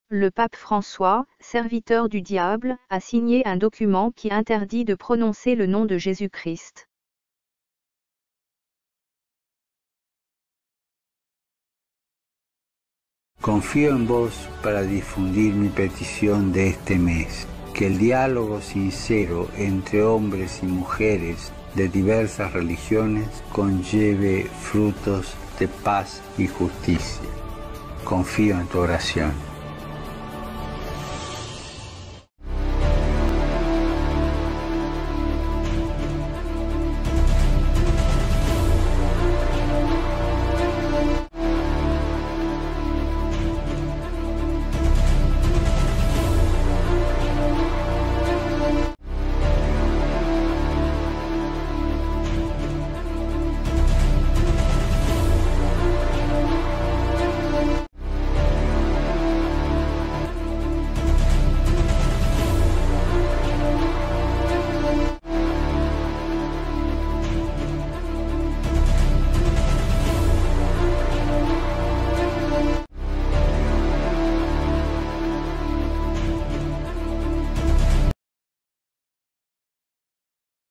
Le pape François, serviteur du diable, a signé un document qui interdit de prononcer le nom de Jésus-Christ. Confío en vos para difundir mi petición de este mes, que el diálogo sincero entre hombres y mujeres de diversas religiones conlleve frutos de paz y justicia. Confío en tu oración.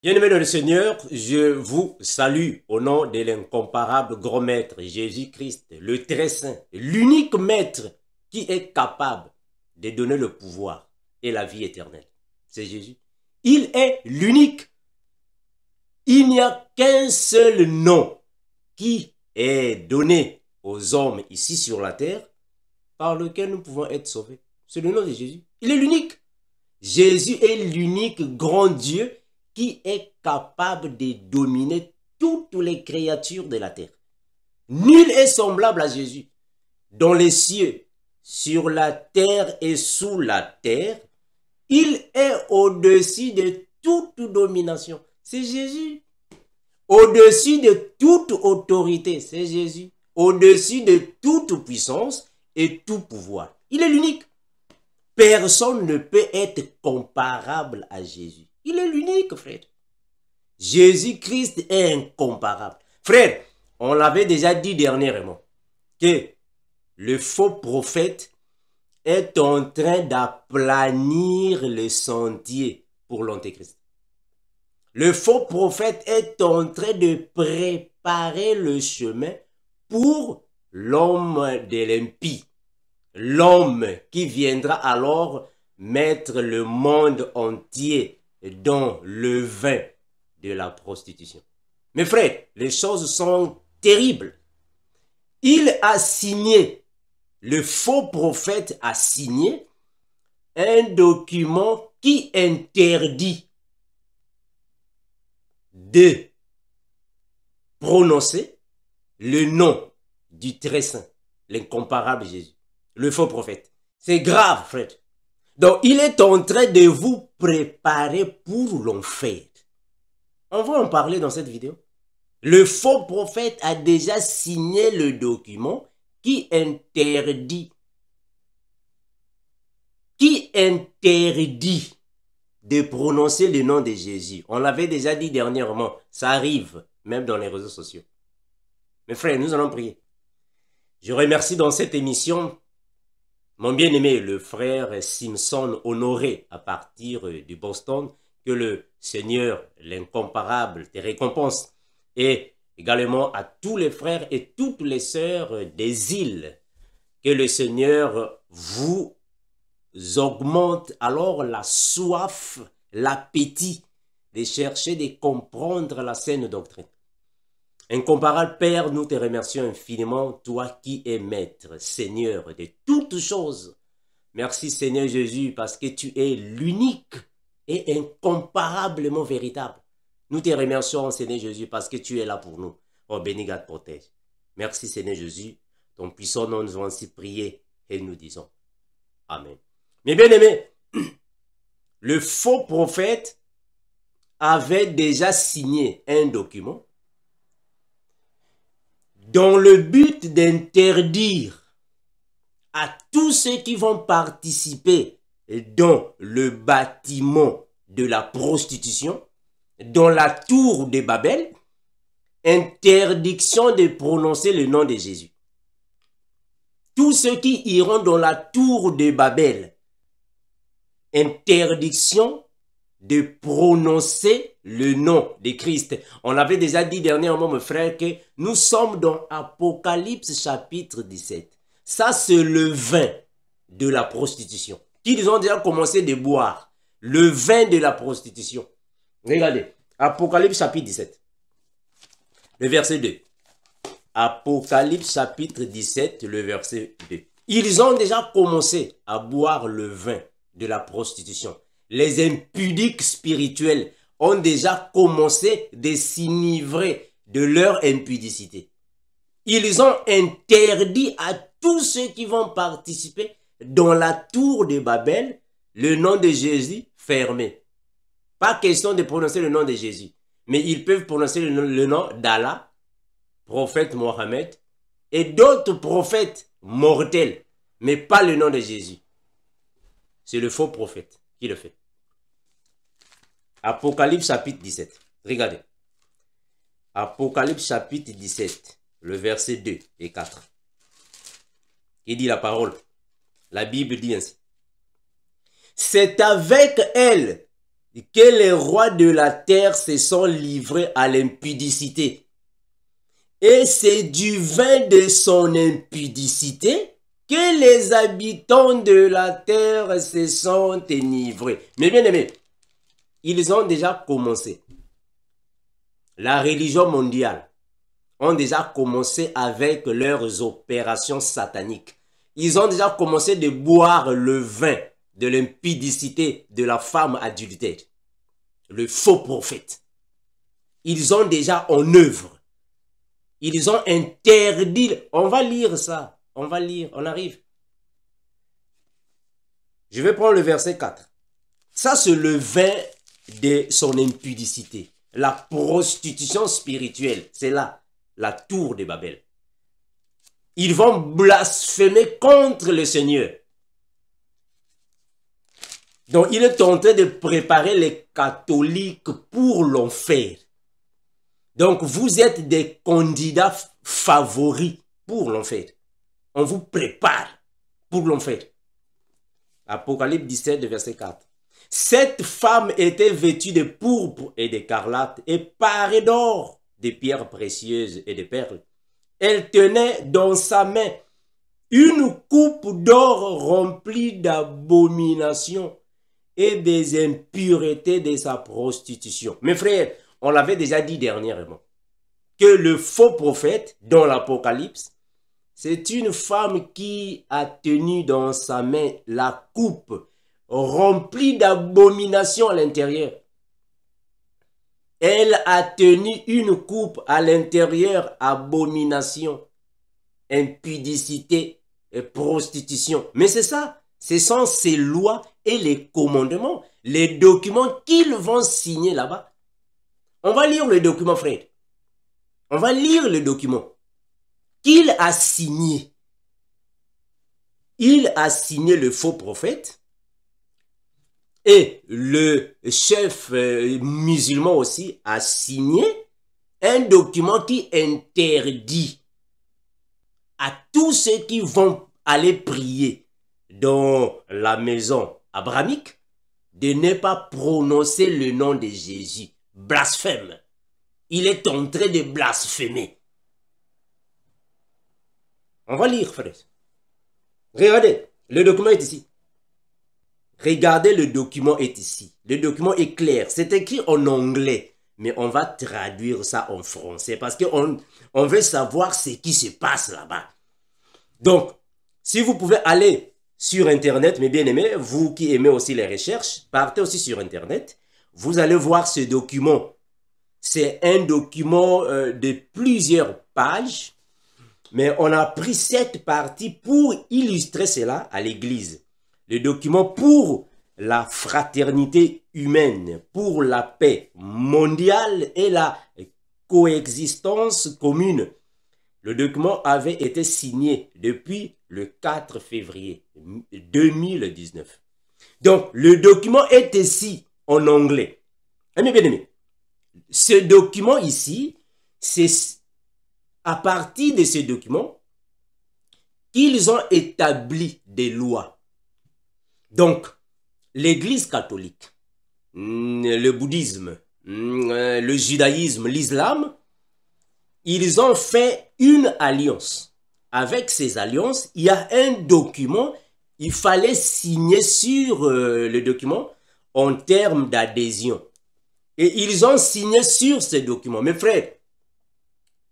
Bien-aimés dans le Seigneur, je vous salue au nom de l'incomparable grand maître Jésus-Christ, le très saint, l'unique maître qui est capable de donner le pouvoir et la vie éternelle. C'est Jésus. Il est l'unique. Il n'y a qu'un seul nom qui est donné aux hommes ici sur la terre par lequel nous pouvons être sauvés. C'est le nom de Jésus. Il est l'unique. Jésus est l'unique grand Dieu qui est capable de dominer toutes les créatures de la terre. Nul est semblable à Jésus. Dans les cieux, sur la terre et sous la terre, il est au-dessus de toute domination. C'est Jésus. Au-dessus de toute autorité, c'est Jésus. Au-dessus de toute puissance et tout pouvoir. Il est l'unique. Personne ne peut être comparable à Jésus. Il est l'unique, frère. Jésus-Christ est incomparable. Frère, on l'avait déjà dit dernièrement que le faux prophète est en train d'aplanir le sentier pour l'Antéchrist. Le faux prophète est en train de préparer le chemin pour l'homme de l'impie. L'homme qui viendra alors mettre le monde entier dans le vin de la prostitution. Mes frères, les choses sont terribles. Il a signé, le faux prophète a signé un document qui interdit de prononcer le nom du très saint, l'incomparable Jésus, le faux prophète. C'est grave, frère. Donc, il est en train de vous préparer pour l'enfer. On va en parler dans cette vidéo. Le faux prophète a déjà signé le document qui interdit de prononcer le nom de Jésus. On l'avait déjà dit dernièrement. Ça arrive, même dans les réseaux sociaux. Mes frères, nous allons prier. Je remercie dans cette émission mon bien-aimé, le frère Simpson Honoré, à partir du Boston, que le Seigneur, l'incomparable, te récompense. Et également à tous les frères et toutes les sœurs des îles, que le Seigneur vous augmente alors la soif, l'appétit de chercher, de comprendre la saine doctrine. Incomparable Père, nous te remercions infiniment, toi qui es Maître, Seigneur de toutes choses. Merci Seigneur Jésus, parce que tu es l'unique et incomparablement véritable. Nous te remercions Seigneur Jésus, parce que tu es là pour nous. Oh, béni, garde, protège. Merci Seigneur Jésus, ton puissant nom, nous avons ainsi prié et nous disons Amen. Mais bien aimé, le faux prophète avait déjà signé un document dans le but d'interdire à tous ceux qui vont participer dans le bâtiment de la prostitution, dans la tour de Babel, interdiction de prononcer le nom de Jésus. tous ceux qui iront dans la tour de Babel. Interdiction de prononcer le nom de Christ. On avait déjà dit dernièrement, mes frères, que nous sommes dans Apocalypse chapitre 17. Ça, c'est le vin de la prostitution. Qu'ils ont déjà commencé de boire. Le vin de la prostitution. Regardez, Apocalypse chapitre 17. Le verset 2. Apocalypse chapitre 17, le verset 2. Ils ont déjà commencé à boire le vin de la prostitution. Les impudiques spirituels ont déjà commencé de s'enivrer de leur impudicité. Ils ont interdit à tous ceux qui vont participer dans la tour de Babel le nom de Jésus fermé. Pas question de prononcer le nom de Jésus, mais ils peuvent prononcer le nom d'Allah, prophète Mohammed, et d'autres prophètes mortels, mais pas le nom de Jésus. C'est le faux prophète qui le fait. Apocalypse chapitre 17. Regardez. Apocalypse chapitre 17, le verset 2 et 4. Il dit la parole. La Bible dit ainsi. C'est avec elle que les rois de la terre se sont livrés à l'impudicité. Et c'est du vin de son impudicité que les habitants de la terre se sont enivrés. Mais bien aimés, ils ont déjà commencé. La religion mondiale ont déjà commencé avec leurs opérations sataniques. Ils ont déjà commencé de boire le vin de l'impudicité de la femme adultère. Le faux prophète. Ils ont déjà en œuvre. Ils ont interdit. On va lire ça. On va lire. On arrive. Je vais prendre le verset 4. Ça, c'est le vin de son impudicité. La prostitution spirituelle. C'est là, la tour de Babel. Ils vont blasphémer contre le Seigneur. Donc, il est en train de préparer les catholiques pour l'enfer. Donc, vous êtes des candidats favoris pour l'enfer. On vous prépare pour l'enfer. Apocalypse 17, verset 4. Cette femme était vêtue de pourpre et d'écarlate et parée d'or, de pierres précieuses et de perles. Elle tenait dans sa main une coupe d'or remplie d'abominations et des impuretés de sa prostitution. Mes frères, on l'avait déjà dit dernièrement, que le faux prophète dans l'Apocalypse, c'est une femme qui a tenu dans sa main la coupe remplie d'abominations à l'intérieur. Elle a tenu une coupe à l'intérieur, abomination, impudicité et prostitution. Mais c'est ça, ce sont ces lois et les commandements, les documents qu'ils vont signer là-bas. On va lire le document, frère. On va lire le document qu'il a signé. Il a signé le faux prophète. Et le chef musulman aussi a signé un document qui interdit à tous ceux qui vont aller prier dans la maison abrahamique de ne pas prononcer le nom de Jésus. Blasphème. Il est en train de blasphémer. On va lire, frère. Regardez, le document est ici. Regardez, le document est ici. Le document est clair. C'est écrit en anglais. Mais on va traduire ça en français parce qu'on veut savoir ce qui se passe là-bas. Donc, si vous pouvez aller sur Internet, mes bien-aimés, vous qui aimez aussi les recherches, partez aussi sur Internet. Vous allez voir ce document. C'est un document de plusieurs pages. Mais on a pris cette partie pour illustrer cela à l'Église. Le document pour la fraternité humaine, pour la paix mondiale et la coexistence commune. Le document avait été signé depuis le 4 février 2019. Donc, le document est ici en anglais. Mes bien-aimés, ce document ici, c'est à partir de ce document qu'ils ont établi des lois. Donc, l'Église catholique, le bouddhisme, le judaïsme, l'islam, ils ont fait une alliance. Avec ces alliances, il y a un document, il fallait signer sur le document en termes d'adhésion. Et ils ont signé sur ce document. Mes frères,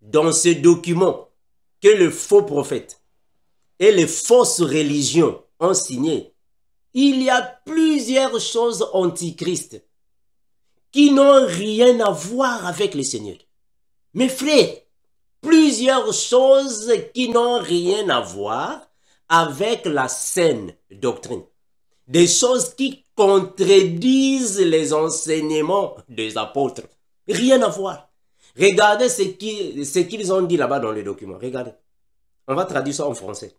dans ce document que le faux prophète et les fausses religions ont signé, il y a plusieurs choses antichristes qui n'ont rien à voir avec le Seigneur. Mes frères, plusieurs choses qui n'ont rien à voir avec la saine doctrine. Des choses qui contredisent les enseignements des apôtres. Rien à voir. Regardez ce qu'ils ont dit là-bas dans le document. Regardez. On va traduire ça en français.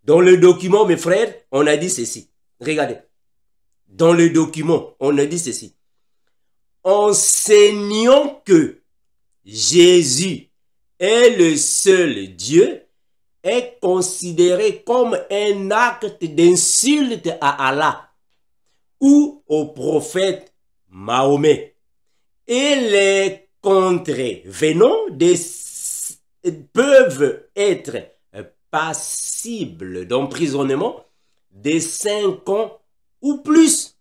Dans le document, mes frères, on a dit ceci. Regardez. Dans le document, on a dit ceci. Enseignons que Jésus est le seul Dieu est considéré comme un acte d'insulte à Allah ou au prophète Mahomet. Et les contrevenants peuvent être passibles d'emprisonnement de 5 ans ou plus,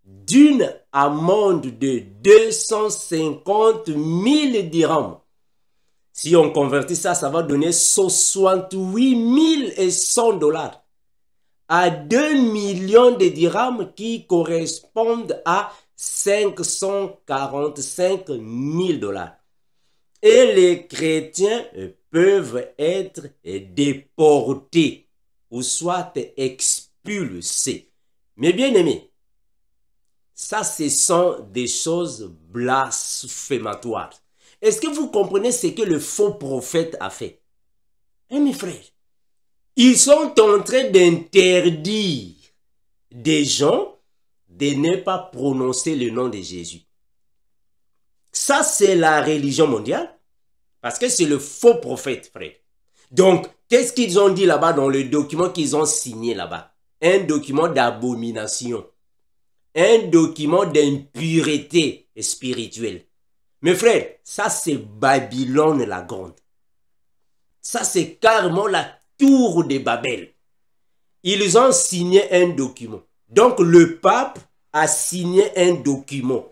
d'une amende de 250 000 dirhams. Si on convertit ça, ça va donner 68 100 $, à 2 millions de dirhams qui correspondent à 545 000 $. Et les chrétiens peuvent être déportés ou soit expulsés. Mais bien aimés, ça, ce sont des choses blasphématoires. Est-ce que vous comprenez ce que le faux prophète a fait? Mes frères, ils sont en train d'interdire des gens de ne pas prononcer le nom de Jésus. Ça, c'est la religion mondiale, parce que c'est le faux prophète, frère. Donc, qu'est-ce qu'ils ont dit là-bas dans le document qu'ils ont signé là-bas? Un document d'abomination. Un document d'impureté spirituelle. Mes frères, ça c'est Babylone la grande. Ça c'est carrément la tour de Babel. Ils ont signé un document. Donc le pape a signé un document.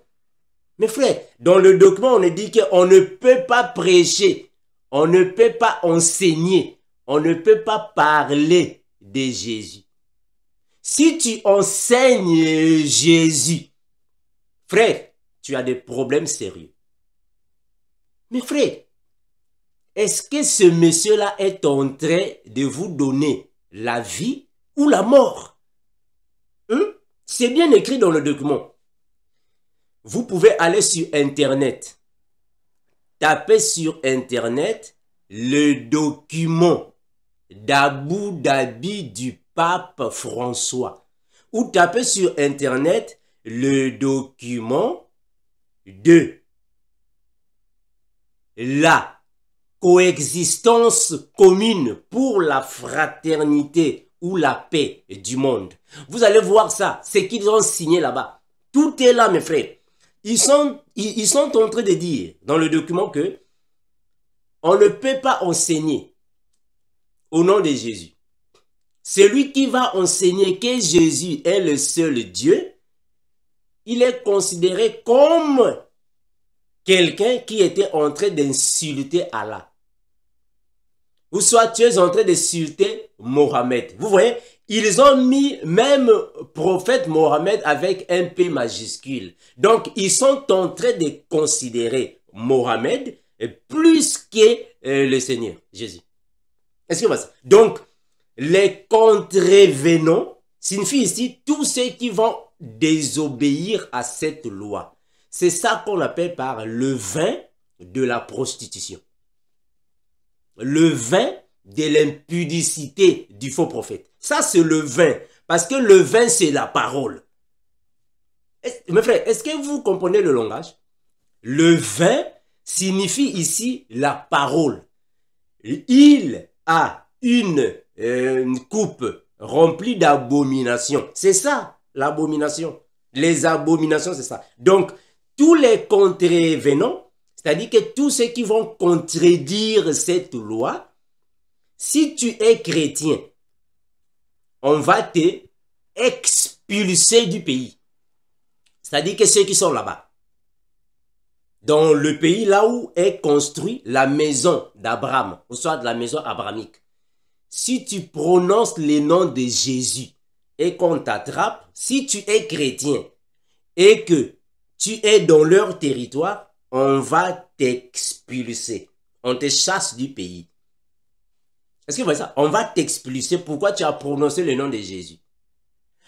Mes frères, dans le document on dit qu'on ne peut pas prêcher, on ne peut pas enseigner, on ne peut pas parler de Jésus. Si tu enseignes Jésus, frère, tu as des problèmes sérieux. Mais frère, est-ce que ce monsieur-là est en train de vous donner la vie ou la mort? C'est bien écrit dans le document. Vous pouvez aller sur Internet. Tapez sur Internet le document d'Abu Dhabi du pape François. Ou tapez sur Internet le document de la coexistence commune pour la fraternité ou la paix du monde. Vous allez voir ça, ce qu'ils ont signé là-bas. Tout est là, mes frères. Ils sont en train de dire dans le document que on ne peut pas enseigner au nom de Jésus. Celui qui va enseigner que Jésus est le seul Dieu, il est considéré comme quelqu'un qui était en train d'insulter Allah. Ou soit tu es en train d'insulter Mohammed. Vous voyez, ils ont mis même prophète Mohammed avec un P majuscule. Donc, ils sont en train de considérer Mohammed plus que le Seigneur, Jésus. Est-ce que vous voyez ça? Donc, les contrevenants signifie ici tous ceux qui vont désobéir à cette loi. C'est ça qu'on appelle par le vin de la prostitution. Le vin de l'impudicité du faux prophète. Ça, c'est le vin. Parce que le vin, c'est la parole. Mes frères, est-ce que vous comprenez le langage? Le vin signifie ici la parole. Il a une coupe remplie d'abominations. C'est ça, l'abomination. Les abominations, c'est ça. Donc, tous les contrevenants, c'est-à-dire que tous ceux qui vont contredire cette loi, si tu es chrétien, on va te expulser du pays. C'est-à-dire que ceux qui sont là-bas, dans le pays là où est construite la maison d'Abraham, ou soit de la maison abrahamique, si tu prononces le nom de Jésus et qu'on t'attrape, si tu es chrétien et que tu es dans leur territoire, on va t'expulser. On te chasse du pays. Est-ce que vous voyez ça? On va t'expulser. Pourquoi tu as prononcé le nom de Jésus?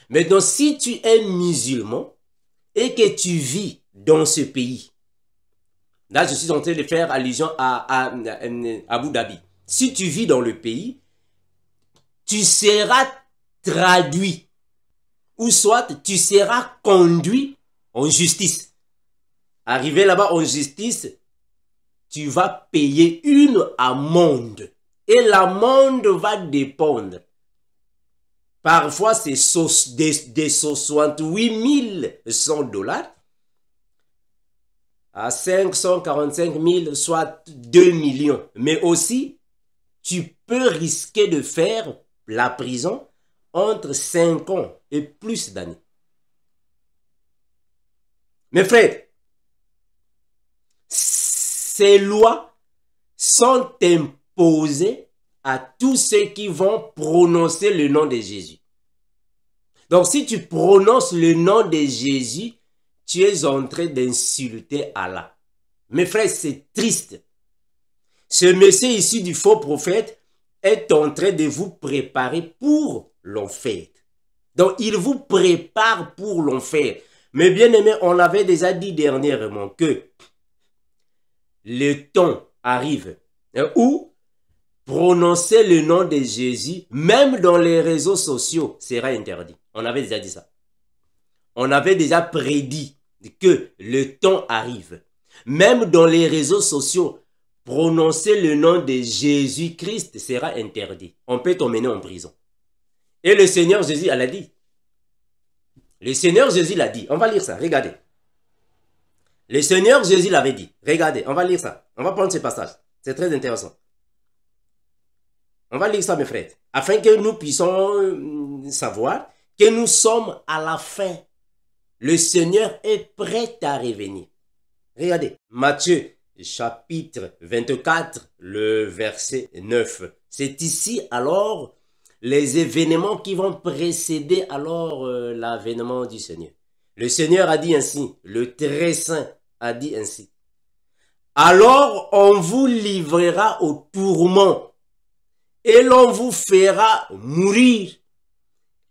Maintenant, si tu es musulman et que tu vis dans ce pays, là, je suis en train de faire allusion à Abu Dhabi. Si tu vis dans le pays, tu seras traduit ou soit tu seras conduit en justice. Arrivé là-bas en justice, tu vas payer une amende. Et l'amende va dépendre. Parfois, c'est des 68 100 $ à 545 000, soit 2 millions. Mais aussi, tu peux risquer de faire la prison entre 5 ans et plus d'années. Mes frères, ces lois sont imposées à tous ceux qui vont prononcer le nom de Jésus. Donc, si tu prononces le nom de Jésus, tu es en train d'insulter Allah. Mes frères, c'est triste. Ce monsieur ici du faux prophète est en train de vous préparer pour l'enfer. Donc, il vous prépare pour l'enfer. Mais bien aimé, on avait déjà dit dernièrement que le temps arrive où prononcer le nom de Jésus, même dans les réseaux sociaux, sera interdit. On avait déjà dit ça. On avait déjà prédit que le temps arrive. Même dans les réseaux sociaux, prononcer le nom de Jésus-Christ sera interdit. On peut t'emmener en prison. Et le Seigneur Jésus l'a dit. Le Seigneur Jésus l'a dit. On va lire ça, regardez. Le Seigneur Jésus l'avait dit. Regardez, on va lire ça. On va prendre ce passage. C'est très intéressant. On va lire ça, mes frères, afin que nous puissions savoir que nous sommes à la fin. Le Seigneur est prêt à revenir. Regardez, Matthieu, chapitre 24, le verset 9. C'est ici alors les événements qui vont précéder alors l'avènement du Seigneur. Le Seigneur a dit ainsi, le très saint a dit ainsi. Alors on vous livrera au tourment et l'on vous fera mourir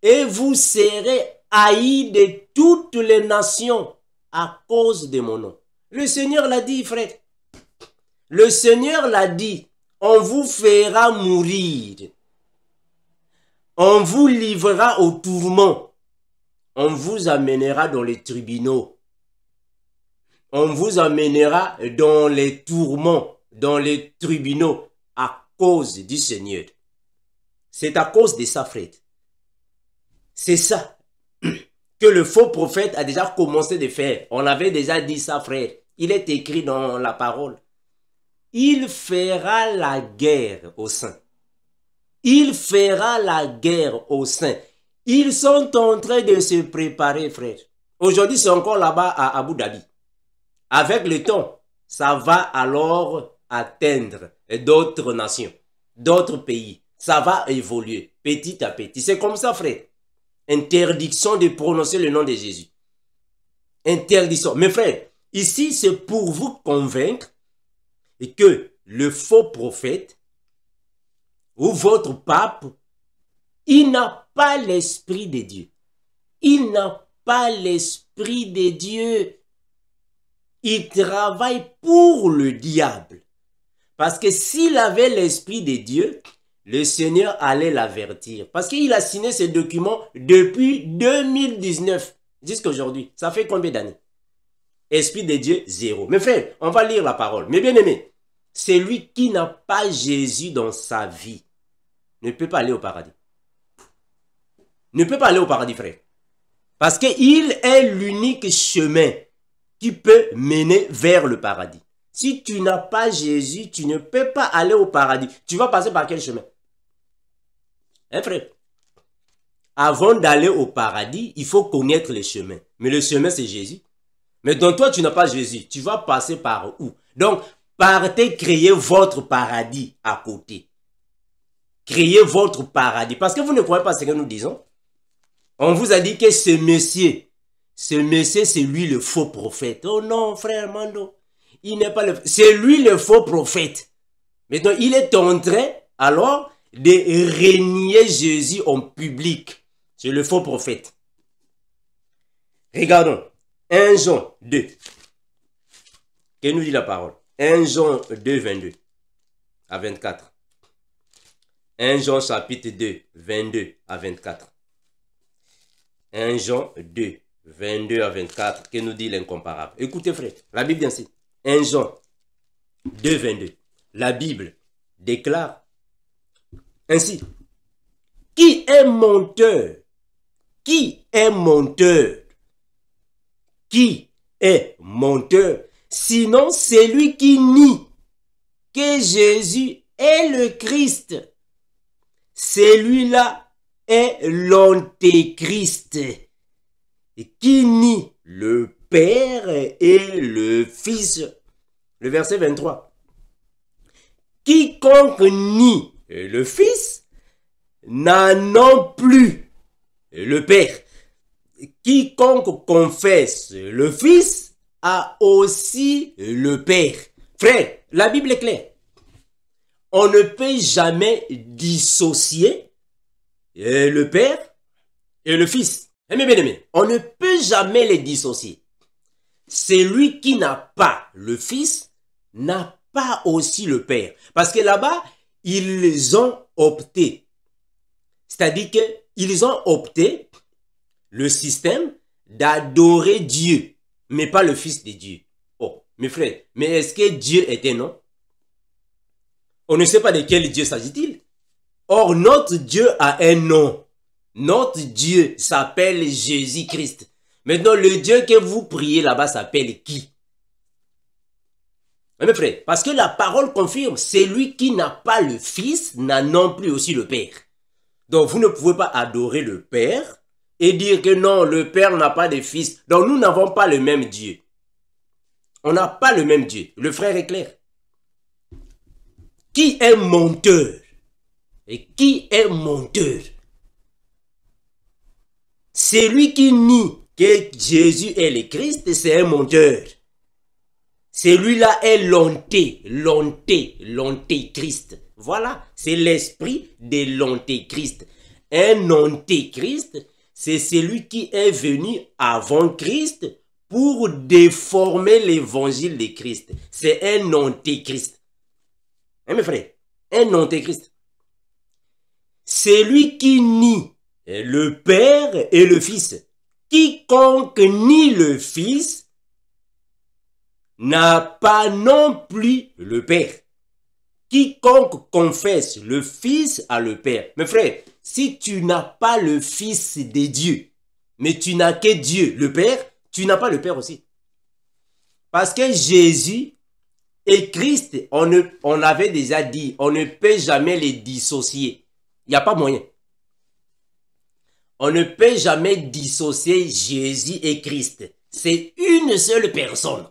et vous serez haïs de toutes les nations à cause de mon nom. Le Seigneur l'a dit, frère. Le Seigneur l'a dit, on vous fera mourir. On vous livrera au tourment. On vous amènera dans les tribunaux. On vous amènera dans les tourments, dans les tribunaux à cause du Seigneur. C'est à cause de ça, frère. C'est ça que le faux prophète a déjà commencé de faire. On avait déjà dit ça, frère. Il est écrit dans la parole. Il fera la guerre aux saints. Il fera la guerre aux saints. Ils sont en train de se préparer, frère. Aujourd'hui, c'est encore là-bas à Abu Dhabi. Avec le temps, ça va alors atteindre d'autres nations, d'autres pays. Ça va évoluer petit à petit. C'est comme ça, frère. Interdiction de prononcer le nom de Jésus. Interdiction. Mes frères, ici, c'est pour vous convaincre que le faux prophète ou votre pape, il n'a pas l'esprit de Dieu. Il n'a pas l'esprit de Dieu. Il travaille pour le diable. Parce que s'il avait l'esprit de Dieu, le Seigneur allait l'avertir. Parce qu'il a signé ce document depuis 2019 jusqu'à aujourd'hui. Ça fait combien d'années? Esprit de Dieu, 0. Mais frère, on va lire la parole. Mais bien aimé, celui qui n'a pas Jésus dans sa vie ne peut pas aller au paradis. Ne peut pas aller au paradis, frère. Parce qu'il est l'unique chemin qui peut mener vers le paradis. Si tu n'as pas Jésus, tu ne peux pas aller au paradis. Tu vas passer par quel chemin? Hein, frère? Avant d'aller au paradis, il faut connaître les chemins. Mais le chemin, c'est Jésus. Mais donc toi, tu n'as pas Jésus. Tu vas passer par où? Donc, partez créer votre paradis à côté. Créez votre paradis. Parce que vous ne croyez pas ce que nous disons. On vous a dit que ce monsieur, c'est lui le faux prophète. Oh non, frère Mando. Il n'est pas le... C'est lui le faux prophète. Maintenant, il est en train, alors, de régner Jésus en public. C'est le faux prophète. Regardons. 1 Jean 2. Que nous dit la parole? 1 Jean 2, 22 à 24. 1 Jean chapitre 2, 22 à 24. 1 Jean 2, 22 à 24. Que nous dit l'incomparable? Écoutez, frère, la Bible dit ainsi. 1 Jean 2, 22. La Bible déclare ainsi. Qui est menteur? Qui est menteur? Qui est menteur? Sinon, c'est lui qui nie que Jésus est le Christ. Celui-là est l'antéchrist qui nie le Père et le Fils. Le verset 23. Quiconque nie le Fils n'a non plus le Père. Quiconque confesse le Fils a aussi le Père. Frère, la Bible est claire. On ne peut jamais dissocier le Père et le Fils. Bien aimé, on ne peut jamais les dissocier. Celui qui n'a pas le Fils n'a pas aussi le Père. Parce que là-bas, ils ont opté. C'est-à-dire qu'ils ont opté le système d'adorer Dieu, mais pas le Fils de Dieu. Oh, mes frères, mais est-ce que Dieu est un nom? On ne sait pas de quel Dieu s'agit-il. Or, notre Dieu a un nom. Notre Dieu s'appelle Jésus-Christ. Maintenant, le Dieu que vous priez là-bas s'appelle qui? Mes frères, parce que la parole confirme, celui qui n'a pas le Fils n'a non plus aussi le Père. Donc, vous ne pouvez pas adorer le Père et dire que non, le Père n'a pas de Fils. Donc, nous n'avons pas le même Dieu. On n'a pas le même Dieu. Le frère est clair. Qui est menteur? Et qui est menteur? Celui qui nie que Jésus est le Christ, c'est un menteur. Celui-là est l'antéchrist. Voilà, c'est l'esprit de l'antéchrist. Un antéchrist, c'est celui qui est venu avant Christ pour déformer l'évangile de Christ. C'est un antéchrist. Hein, mes frères? Un antéchrist. Celui qui nie le Père et le Fils. Quiconque nie le Fils n'a pas non plus le Père. Quiconque confesse le Fils a le Père. Mes frères, si tu n'as pas le Fils de Dieu, mais tu n'as que Dieu, le Père, tu n'as pas le Père aussi. Parce que Jésus et Christ, on avait déjà dit, on ne peut jamais les dissocier. Il n'y a pas moyen. On ne peut jamais dissocier Jésus et Christ. C'est une seule personne.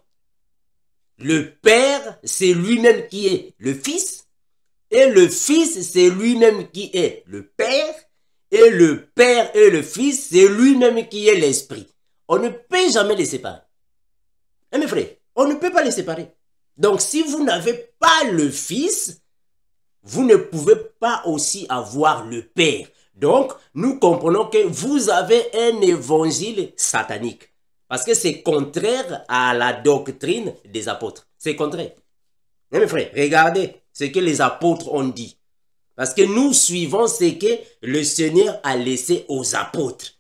Le Père, c'est lui-même qui est le Fils. Et le Fils, c'est lui-même qui est le Père. Et le Père et le Fils, c'est lui-même qui est l'Esprit. On ne peut jamais les séparer. Hein, mes frères, on ne peut pas les séparer. Donc, si vous n'avez pas le Fils, vous ne pouvez pas aussi avoir le Père. Donc, nous comprenons que vous avez un évangile satanique. Parce que c'est contraire à la doctrine des apôtres. C'est contraire. Mais mes frères, regardez ce que les apôtres ont dit. Parce que nous suivons ce que le Seigneur a laissé aux apôtres.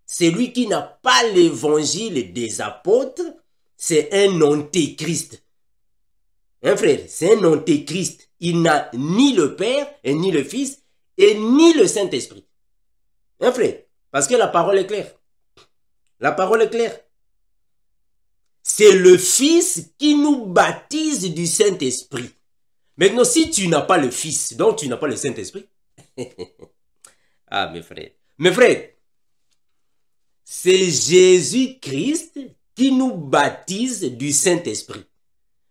Celui qui n'a pas l'évangile des apôtres, c'est un antéchrist. Hein, frère, c'est un antéchrist. Il n'a ni le Père et ni le Fils. et ni le Saint-Esprit. Hein, frère? Parce que la parole est claire. La parole est claire. C'est le Fils qui nous baptise du Saint-Esprit. Maintenant, si tu n'as pas le Fils, donc tu n'as pas le Saint-Esprit. Ah, mes frères. Mes frères, c'est Jésus-Christ qui nous baptise du Saint-Esprit.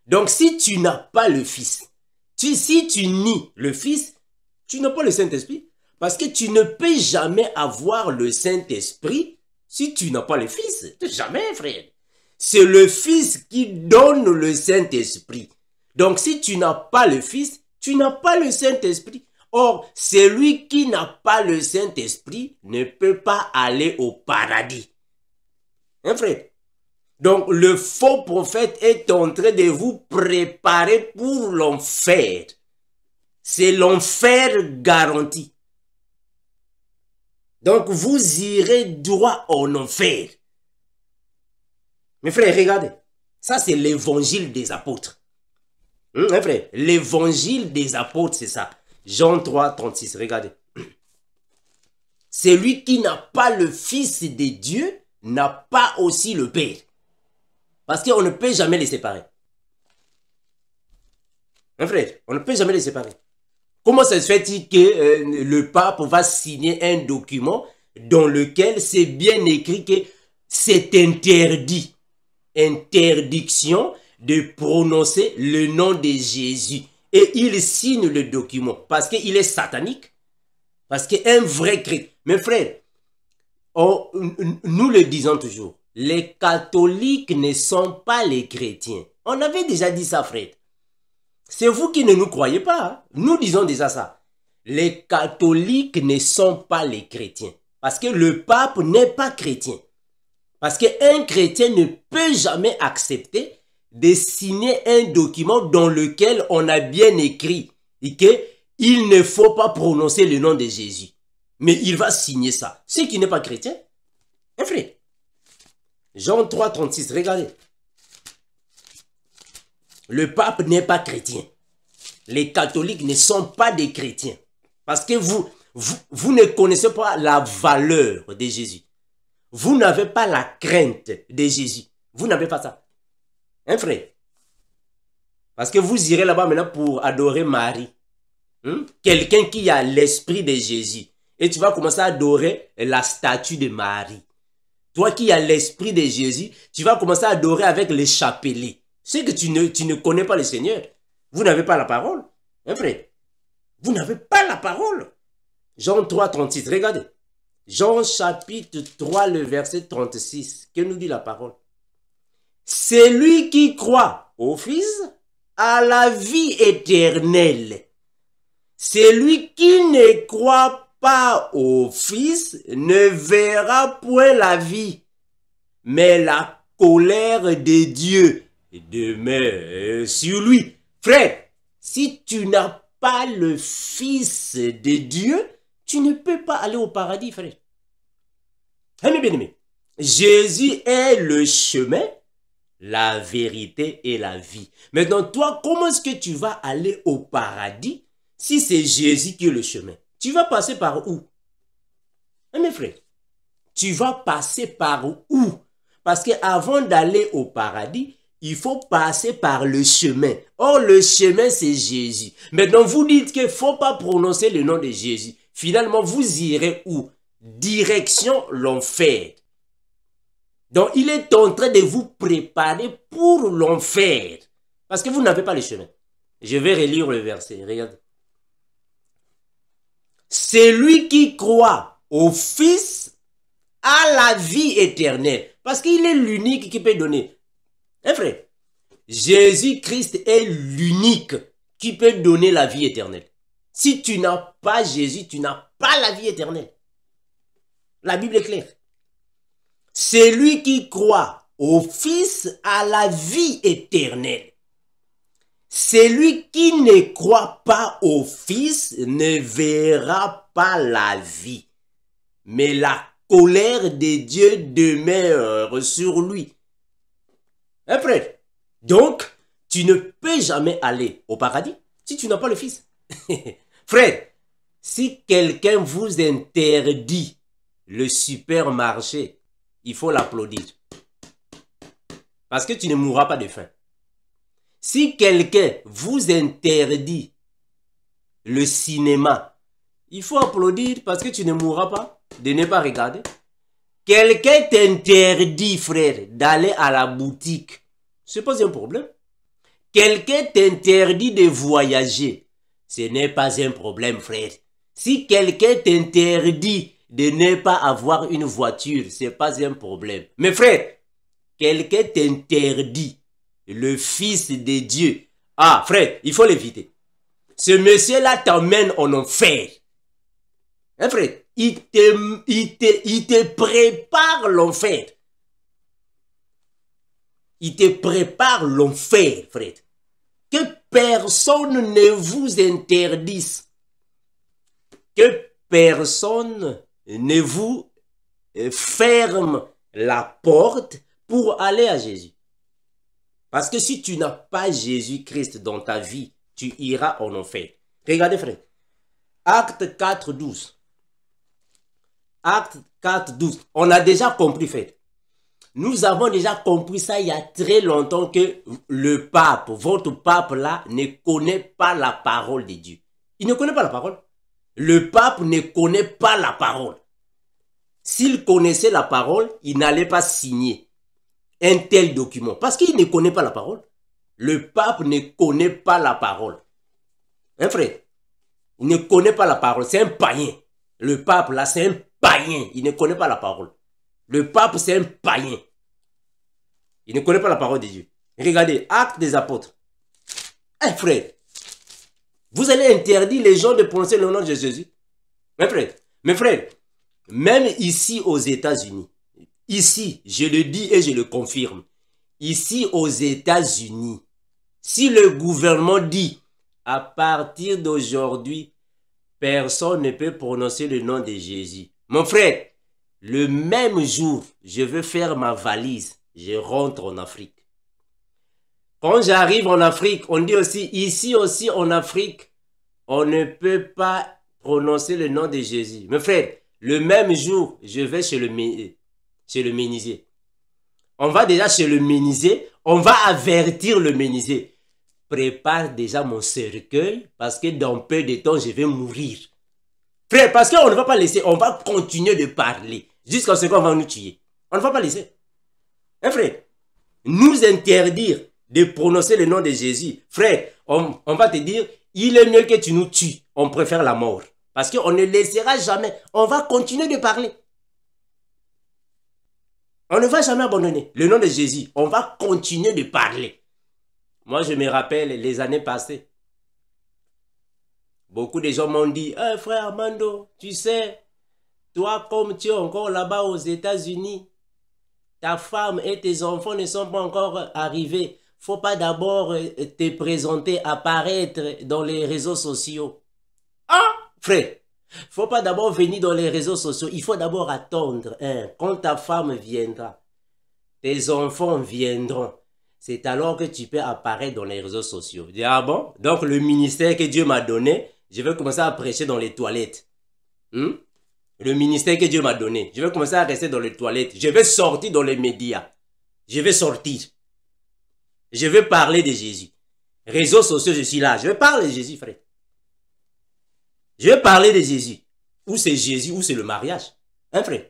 Donc, si tu n'as pas le Fils, si tu nies le Fils, tu n'as pas le Saint-Esprit. Parce que tu ne peux jamais avoir le Saint-Esprit si tu n'as pas le Fils. Jamais, frère. C'est le Fils qui donne le Saint-Esprit. Donc, si tu n'as pas le Fils, tu n'as pas le Saint-Esprit. Or, celui qui n'a pas le Saint-Esprit ne peut pas aller au paradis. Hein, frère? Donc, le faux prophète est en train de vous préparer pour l'enfer. C'est l'enfer garanti. Donc, vous irez droit en enfer. Mes frères, regardez. Ça, c'est l'évangile des apôtres. Mes frères, l'évangile des apôtres, c'est ça. Jean 3, 36, regardez. Celui qui n'a pas le Fils de Dieu n'a pas aussi le Père. Parce qu'on ne peut jamais les séparer. Mes frères, on ne peut jamais les séparer. Comment ça se fait-il que le pape va signer un document dans lequel c'est bien écrit que c'est interdit, interdiction de prononcer le nom de Jésus. Et il signe le document parce qu'il est satanique. Parce qu'un vrai chrétien, mes frères, nous le disons toujours, les catholiques ne sont pas les chrétiens. On avait déjà dit ça, frère. C'est vous qui ne nous croyez pas. Hein? Nous disons déjà ça. Les catholiques ne sont pas les chrétiens. Parce que le pape n'est pas chrétien. Parce qu'un chrétien ne peut jamais accepter de signer un document dans lequel on a bien écrit qu'il ne faut pas prononcer le nom de Jésus. Mais il va signer ça. Ce qui n'est pas chrétien. Un frère. Jean 3, 36, regardez. Le pape n'est pas chrétien. Les catholiques ne sont pas des chrétiens. Parce que vous ne connaissez pas la valeur de Jésus. Vous n'avez pas la crainte de Jésus. Vous n'avez pas ça. Hein, frère? Parce que vous irez là-bas maintenant pour adorer Marie. Quelqu'un qui a l'esprit de Jésus. Et tu vas commencer à adorer la statue de Marie. Toi qui as l'esprit de Jésus, tu vas commencer à adorer avec les chapelets. C'est que tu ne connais pas le Seigneur. Vous n'avez pas la parole. Hein, frère? Vous n'avez pas la parole. Jean 3, 36. Regardez. Jean chapitre 3, le verset 36. Que nous dit la parole? C'est lui qui croit au Fils à la vie éternelle. Celui qui ne croit pas au Fils ne verra point la vie, mais la colère de Dieu demeure sur lui. Frère, si tu n'as pas le Fils de Dieu, tu ne peux pas aller au paradis, frère. Amis bien-aimés, Jésus est le chemin, la vérité et la vie. Maintenant, toi, comment est-ce que tu vas aller au paradis si c'est Jésus qui est le chemin? Tu vas passer par où? Hein, mes frères, tu vas passer par où? Parce qu'avant d'aller au paradis, il faut passer par le chemin. Or, le chemin, c'est Jésus. Maintenant, vous dites qu'il ne faut pas prononcer le nom de Jésus. Finalement, vous irez où? Direction l'enfer. Donc, il est en train de vous préparer pour l'enfer. Parce que vous n'avez pas le chemin. Je vais relire le verset. Regarde. C'est lui qui croit au Fils à la vie éternelle. Parce qu'il est l'unique qui peut donner. Hein, frère? Jésus-Christ est l'unique qui peut donner la vie éternelle. Si tu n'as pas Jésus, tu n'as pas la vie éternelle. La Bible est claire. C'est lui qui croit au Fils à la vie éternelle. Celui qui ne croit pas au Fils ne verra pas la vie, mais la colère de Dieu demeure sur lui. Hein, frère? Donc, tu ne peux jamais aller au paradis si tu n'as pas le Fils. Frère, Si quelqu'un vous interdit le supermarché, il faut l'applaudir. Parce que tu ne mourras pas de faim. Si quelqu'un vous interdit le cinéma, il faut applaudir parce que tu ne mourras pas de ne pas regarder. Quelqu'un t'interdit, frère, d'aller à la boutique. Ce n'est pas un problème. Quelqu'un t'interdit de voyager. Ce n'est pas un problème, frère. Si quelqu'un t'interdit de ne pas avoir une voiture, ce n'est pas un problème. Mais frère, quelqu'un t'interdit le Fils de Dieu. Ah, frère, il faut l'éviter. Ce monsieur-là t'emmène en enfer. Hein, frère, il te prépare l'enfer. Il te prépare l'enfer, frère. Que personne ne vous interdise. Que personne ne vous ferme la porte pour aller à Jésus. Parce que si tu n'as pas Jésus-Christ dans ta vie, tu iras en enfer. Regardez, frère. Acte 4, 12. Acte 4, 12. On a déjà compris, frère. Nous avons déjà compris ça il y a très longtemps que le pape, votre pape là, ne connaît pas la parole de Dieu. Il ne connaît pas la parole. Le pape ne connaît pas la parole. S'il connaissait la parole, il n'allait pas signer un tel document. Parce qu'il ne connaît pas la parole. Le pape ne connaît pas la parole. Hein, frère? Il ne connaît pas la parole. C'est un païen. Le pape là, c'est un païen. Il ne connaît pas la parole. Le pape, c'est un païen. Il ne connaît pas la parole de Dieu. Regardez, Actes des Apôtres. Eh, frère, vous allez interdire les gens de prononcer le nom de Jésus. Mes frères, même ici aux États-Unis, ici, je le dis et je le confirme, ici aux États-Unis, si le gouvernement dit, à partir d'aujourd'hui, personne ne peut prononcer le nom de Jésus. Mon frère, le même jour, je veux faire ma valise, je rentre en Afrique. Quand j'arrive en Afrique, on dit aussi, ici aussi en Afrique, on ne peut pas prononcer le nom de Jésus. Mes frères, le même jour, je vais chez le menuisier. On va déjà chez le menuisier, on va avertir le menuisier. Prépare déjà mon cercueil, parce que dans peu de temps, je vais mourir. Frère, parce qu'on ne va pas laisser, on va continuer de parler, jusqu'à ce qu'on va nous tuer. On ne va pas laisser. Hein, frère, nous interdire de prononcer le nom de Jésus, frère, on va te dire, il est mieux que tu nous tues. On préfère la mort. Parce qu'on ne laissera jamais. On va continuer de parler. On ne va jamais abandonner le nom de Jésus. On va continuer de parler. Moi, je me rappelle les années passées. Beaucoup de gens m'ont dit, hey, frère Armando, tu sais, toi, comme tu es encore là-bas aux États-Unis, ta femme et tes enfants ne sont pas encore arrivés. Faut pas d'abord te présenter, apparaître dans les réseaux sociaux. Ah, frère, faut pas d'abord venir dans les réseaux sociaux. Il faut d'abord attendre. Hein, quand ta femme viendra, tes enfants viendront. C'est alors que tu peux apparaître dans les réseaux sociaux. Je dis, ah bon? Donc le ministère que Dieu m'a donné, je vais commencer à prêcher dans les toilettes. Le ministère que Dieu m'a donné, je vais commencer à rester dans les toilettes. Je vais sortir dans les médias. Je vais sortir. Je vais parler de Jésus. Réseaux sociaux, je suis là. Je vais parler de Jésus, frère. Je vais parler de Jésus. Ou c'est Jésus, ou c'est le mariage. Hein, frère?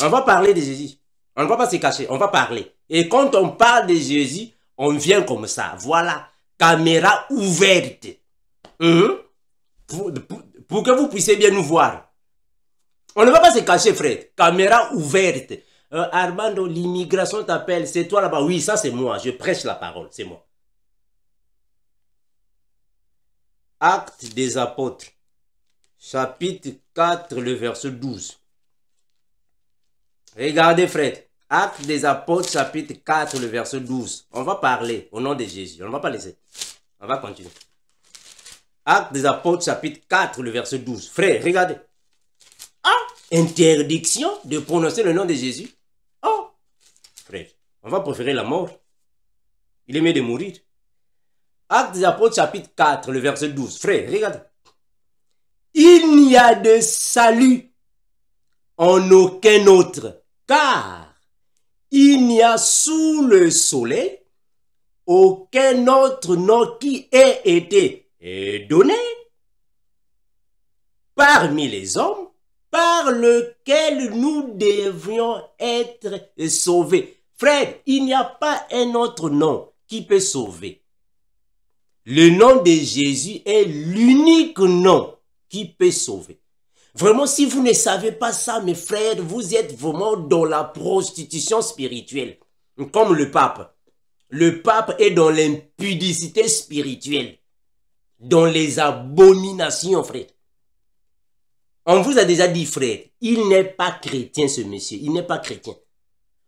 On va parler de Jésus. On ne va pas se cacher, on va parler. Et quand on parle de Jésus, on vient comme ça. Voilà, caméra ouverte. Pour que vous puissiez bien nous voir. On ne va pas se cacher, frère. Caméra ouverte. Armando, l'immigration t'appelle. C'est toi là-bas. Oui, ça c'est moi. Je prêche la parole. C'est moi. Actes des Apôtres. Chapitre 4, le verset 12. Regardez, frère. Actes des Apôtres, chapitre 4, le verset 12. On va parler au nom de Jésus. On ne va pas laisser. On va continuer. Actes des Apôtres, chapitre 4, le verset 12. Frère, regardez. Ah, interdiction de prononcer le nom de Jésus. Oh, frère, on va préférer la mort. Il est mieux de mourir. Actes des Apôtres, chapitre 4, le verset 12. Frère, regardez. Il n'y a de salut en aucun autre, car il n'y a sous le soleil aucun autre nom qui ait été donné parmi les hommes par lequel nous devions être sauvés. Frère, il n'y a pas un autre nom qui peut sauver. Le nom de Jésus est l'unique nom qui peut sauver. Vraiment, si vous ne savez pas ça, mes frères, vous êtes vraiment dans la prostitution spirituelle. Comme le pape. Le pape est dans l'impudicité spirituelle. Dans les abominations, frère. On vous a déjà dit, frère, il n'est pas chrétien, ce monsieur. Il n'est pas chrétien.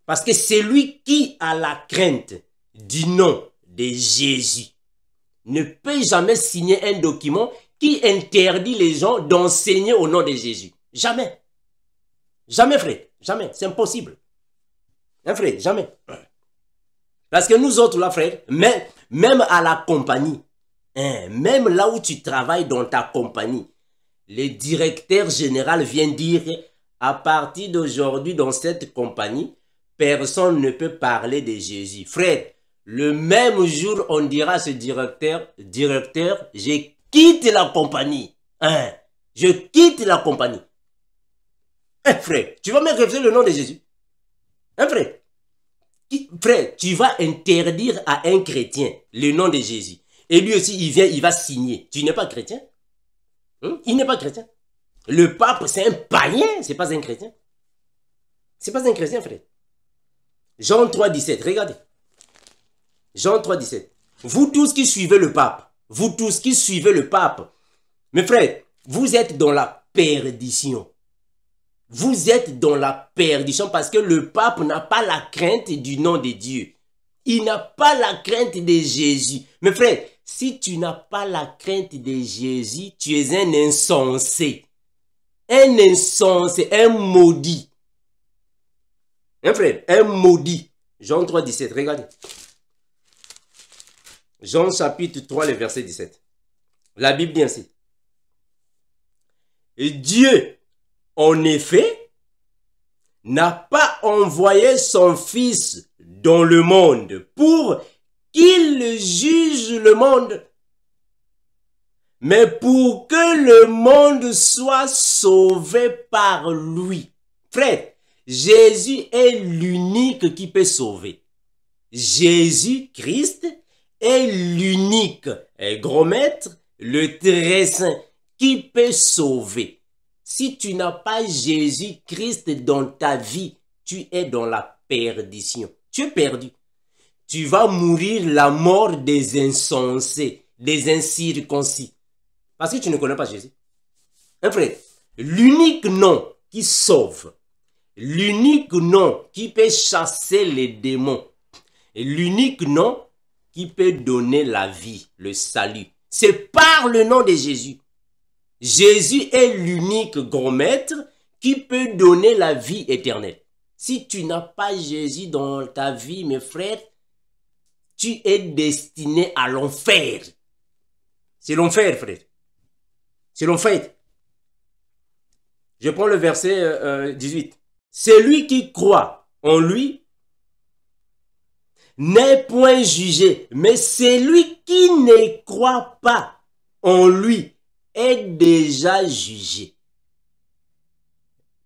Parce que c'est lui qui a la crainte du nom de Jésus ne peut jamais signer un document qui interdit les gens d'enseigner au nom de Jésus. Jamais. Jamais, frère. Jamais. C'est impossible. Hein, frère? Jamais. Parce que nous autres, là, frère, même à la compagnie, hein, même là où tu travailles dans ta compagnie, le directeur général vient dire, à partir d'aujourd'hui, dans cette compagnie, personne ne peut parler de Jésus. Frère, le même jour, on dira à ce directeur, je quitte la compagnie. Hein? Je quitte la compagnie. Hein, frère, tu vas me révéler le nom de Jésus. Hein, frère? Frère, tu vas interdire à un chrétien le nom de Jésus. Et lui aussi, il vient, il va signer. Tu n'es pas chrétien? Hein? Il n'est pas chrétien. Le pape, c'est un païen, c'est pas un chrétien. C'est pas un chrétien, frère. Jean 3, 17, regardez. Jean 3, 17. Vous tous qui suivez le pape, vous tous qui suivez le pape, mes frères, vous êtes dans la perdition. Vous êtes dans la perdition parce que le pape n'a pas la crainte du nom de Dieu. Il n'a pas la crainte de Jésus. Mes frères, si tu n'as pas la crainte de Jésus, tu es un insensé. Un insensé, un maudit. Hein, frère, un maudit. Jean 3, 17, regardez. Jean chapitre 3, le verset 17. La Bible dit ainsi. Et Dieu, en effet, n'a pas envoyé son Fils dans le monde pour qu'il juge le monde, mais pour que le monde soit sauvé par lui. Frère, Jésus est l'unique qui peut sauver. Jésus-Christ est l'unique, gros maître, le très saint, qui peut sauver. Si tu n'as pas Jésus-Christ dans ta vie, tu es dans la perdition. Tu es perdu. Tu vas mourir la mort des insensés, des incirconcis. Parce que tu ne connais pas Jésus. Hein, frère, l'unique nom qui sauve, l'unique nom qui peut chasser les démons, et l'unique nom qui peut donner la vie, le salut, c'est par le nom de Jésus. Jésus est l'unique grand maître qui peut donner la vie éternelle. Si tu n'as pas Jésus dans ta vie, mes frères, tu es destiné à l'enfer. C'est l'enfer, frère. C'est l'enfer. Je prends le verset 18. Celui qui croit en lui n'est point jugé, mais celui qui ne croit pas en lui est déjà jugé.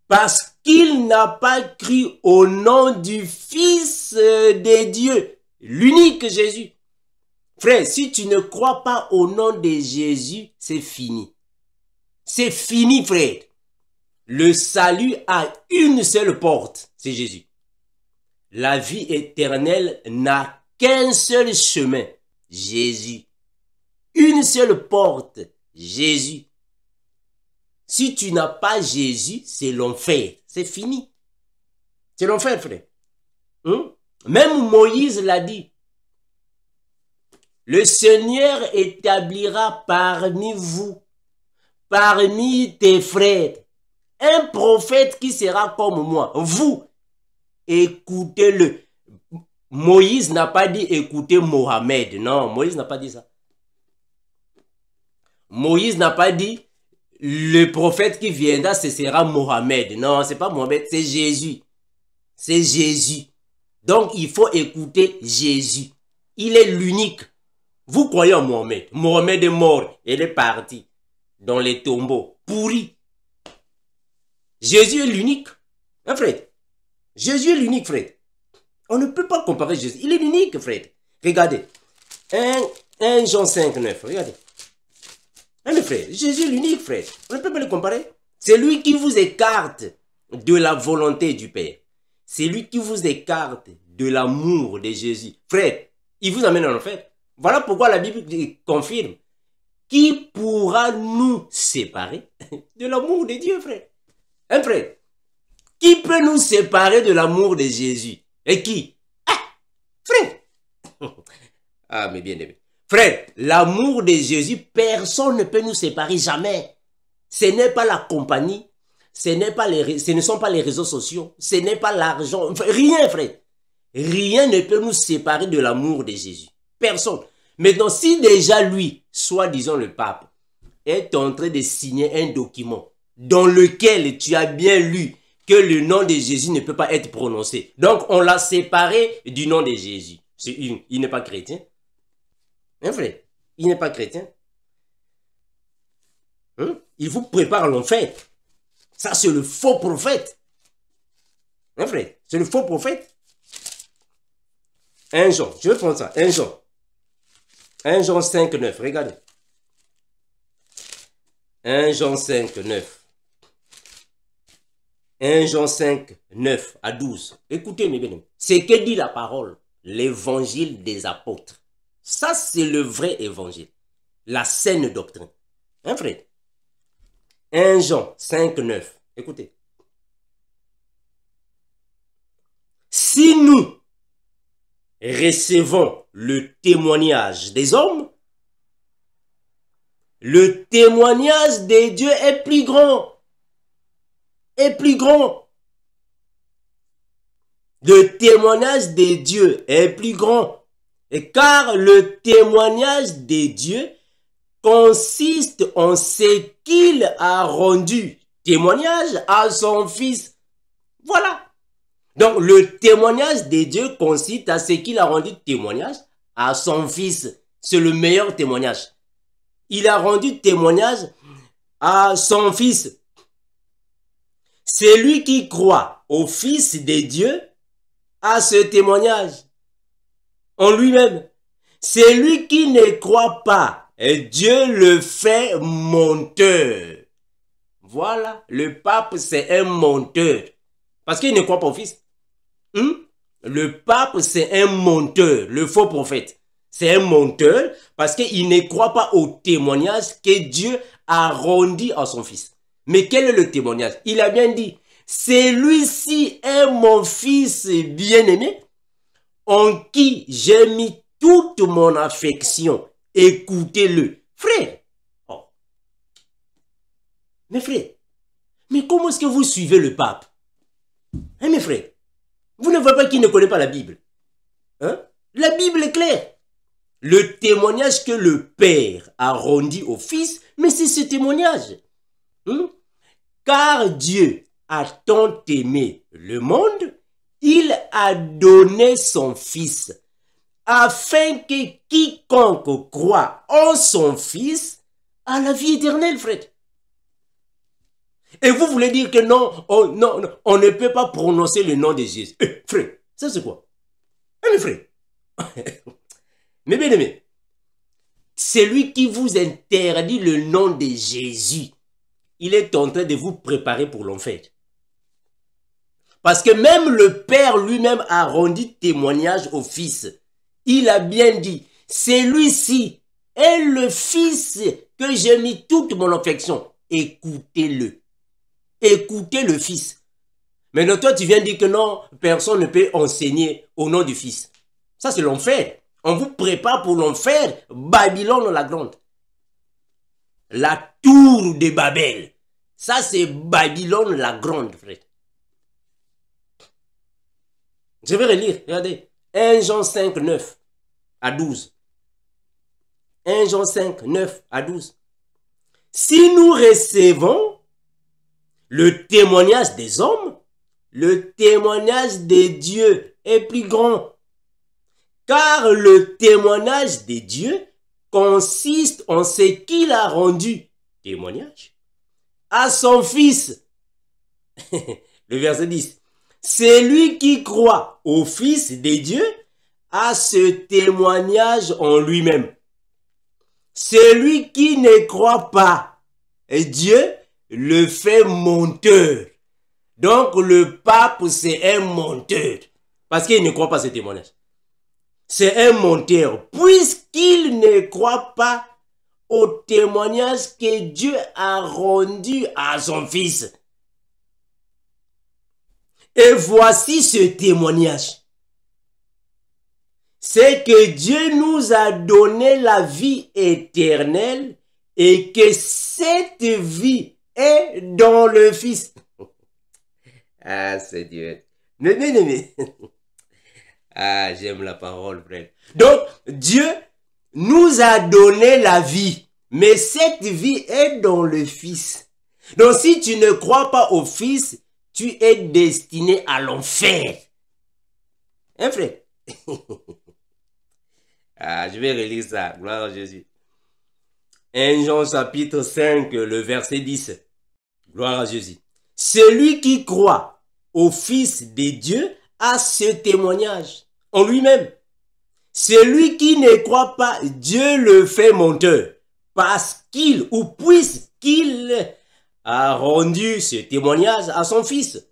Parce qu'il n'a pas cru au nom du Fils de Dieu, l'unique Jésus. Frère, si tu ne crois pas au nom de Jésus, c'est fini. C'est fini, frère. Le salut a une seule porte, c'est Jésus. La vie éternelle n'a qu'un seul chemin, Jésus. Une seule porte, Jésus. Si tu n'as pas Jésus, c'est l'enfer. C'est fini. C'est l'enfer, frère. Même Moïse l'a dit. Le Seigneur établira parmi vous, parmi tes frères, un prophète qui sera comme moi. Vous, écoutez-le. Moïse n'a pas dit écoutez Mohamed. Non, Moïse n'a pas dit ça. Moïse n'a pas dit le prophète qui viendra, ce sera Mohamed. Non, c'est pas Mohamed, c'est Jésus. C'est Jésus. Donc, il faut écouter Jésus. Il est l'unique. Vous croyez en Mohamed. Mohamed est mort. Il est parti dans les tombeaux. Pourri. Jésus est l'unique. Hein, frère? Jésus est l'unique, frère. On ne peut pas comparer Jésus. Il est l'unique, frère. Regardez. 1 Jean 5, 9. Regardez. Hein, mes frères? Jésus est l'unique, frère. On ne peut pas le comparer. C'est lui qui vous écarte de la volonté du Père. C'est lui qui vous écarte de l'amour de Jésus. Frère, il vous amène en enfer. Voilà pourquoi la Bible confirme. Qui pourra nous séparer de l'amour de Dieu, frère? Hein, frère? Qui peut nous séparer de l'amour de Jésus? Et qui? Ah, frère! Ah, mais bien aimé. Frère, l'amour de Jésus, personne ne peut nous séparer, jamais. Ce n'est pas la compagnie, ce ne sont pas les réseaux sociaux, ce n'est pas l'argent, rien, frère. Rien ne peut nous séparer de l'amour de Jésus. Personne. Maintenant, si déjà lui, soi-disant le pape, est en train de signer un document dans lequel tu as bien lu que le nom de Jésus ne peut pas être prononcé. Donc, on l'a séparé du nom de Jésus. Il n'est pas chrétien. Hein, frère? Il n'est pas chrétien. Hein? Il vous prépare à l'enfer. Ça, c'est le faux prophète. Hein, frère? C'est le faux prophète. 1 Jean, je vais prendre ça. 1 Jean. 1 Jean 5, 9. Regardez. 1 Jean 5, 9. 1 Jean 5, 9 à 12. Écoutez, mes bien-aimés. C'est que dit la parole. L'évangile des apôtres. Ça, c'est le vrai évangile. La saine doctrine. Hein, frère? 1 Jean 5, 9. Écoutez. Si nous recevons le témoignage des hommes, le témoignage des dieux est plus grand. Est plus grand. Le témoignage des dieux est plus grand. Et car le témoignage des dieux consiste en ce qu'il a rendu témoignage à son Fils. Voilà. Donc, le témoignage des dieux consiste à ce qu'il a rendu témoignage à son Fils. C'est le meilleur témoignage. Il a rendu témoignage à son Fils. C'est lui qui croit au Fils de Dieu à ce témoignage en lui-même. C'est lui qui ne croit pas et Dieu le fait menteur. Voilà, le pape c'est un menteur parce qu'il ne croit pas au Fils. Le pape c'est un menteur, le faux prophète. C'est un menteur parce qu'il ne croit pas au témoignage que Dieu a rendu à son Fils. Mais quel est le témoignage? Il a bien dit, celui-ci est mon Fils bien-aimé, en qui j'ai mis toute mon affection. Écoutez-le. Frère. Oh. Mes frères, mais comment est-ce que vous suivez le pape? Hein, mes frères? Vous ne voyez pas qu'il ne connaît pas la Bible? Hein? La Bible est claire. Le témoignage que le Père a rendu au Fils, mais c'est ce témoignage. Car Dieu a tant aimé le monde, il a donné son Fils, afin que quiconque croit en son Fils a la vie éternelle, frère. Et vous voulez dire que non, on ne peut pas prononcer le nom de Jésus. Frère, ça c'est quoi? Mes frères. Mais bien aimé, c'est lui qui vous interdit le nom de Jésus. Il est en train de vous préparer pour l'enfer. Parce que même le Père lui-même a rendu témoignage au Fils. Il a bien dit, celui-ci est le Fils que j'ai mis toute mon affection. Écoutez-le. Écoutez le Fils. Maintenant, toi, tu viens dire que non, personne ne peut enseigner au nom du Fils. Ça, c'est l'enfer. On vous prépare pour l'enfer. Babylone la grande. La tour de Babel. Ça, c'est Babylone la grande, frère. Je vais relire. Regardez. 1 Jean 5, 9 à 12. 1 Jean 5, 9 à 12. Si nous recevons le témoignage des hommes, le témoignage de Dieu est plus grand. Car le témoignage de Dieu consiste en ce qu'il a rendu témoignage à son Fils. Le verset 10. Celui qui croit au Fils de Dieu a ce témoignage en lui-même. Celui qui ne croit pas, Dieu le fait menteur. Donc le pape, c'est un menteur. Parce qu'il ne croit pas ce témoignage. C'est un menteur. Puisqu'il ne croit pas au témoignage que Dieu a rendu à son Fils. Et voici ce témoignage. C'est que Dieu nous a donné la vie éternelle et que cette vie est dans le Fils. Ah, c'est Dieu. Mais. Ah, j'aime la parole, frère. Donc, Dieu nous a donné la vie, mais cette vie est dans le Fils. Donc, si tu ne crois pas au Fils, tu es destiné à l'enfer. Hein, frère? Ah, je vais relire ça. Gloire à Jésus. 1 Jean chapitre 5, le verset 10. Gloire à Jésus. Celui qui croit au Fils de Dieu a ce témoignage en lui-même. Celui qui ne croit pas, Dieu le fait menteur. Parce qu'il ou puisqu'il a rendu ce témoignage à son Fils.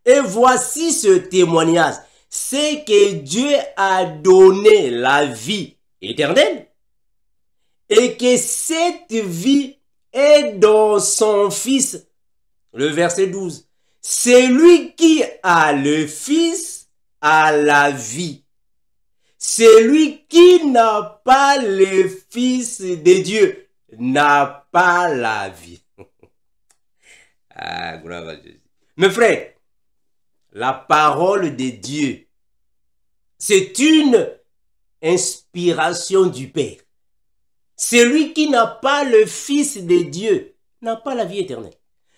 Et voici ce témoignage. C'est que Dieu a donné la vie éternelle et que cette vie est dans son Fils. Le verset 12. Celui qui a le Fils a la vie. Celui qui n'a pas le Fils de Dieu n'a pas la vie. Ah, gloire à Jésus. Mes frères, la parole de Dieu, c'est une inspiration du Père. Celui qui n'a pas le Fils de Dieu n'a pas la vie éternelle.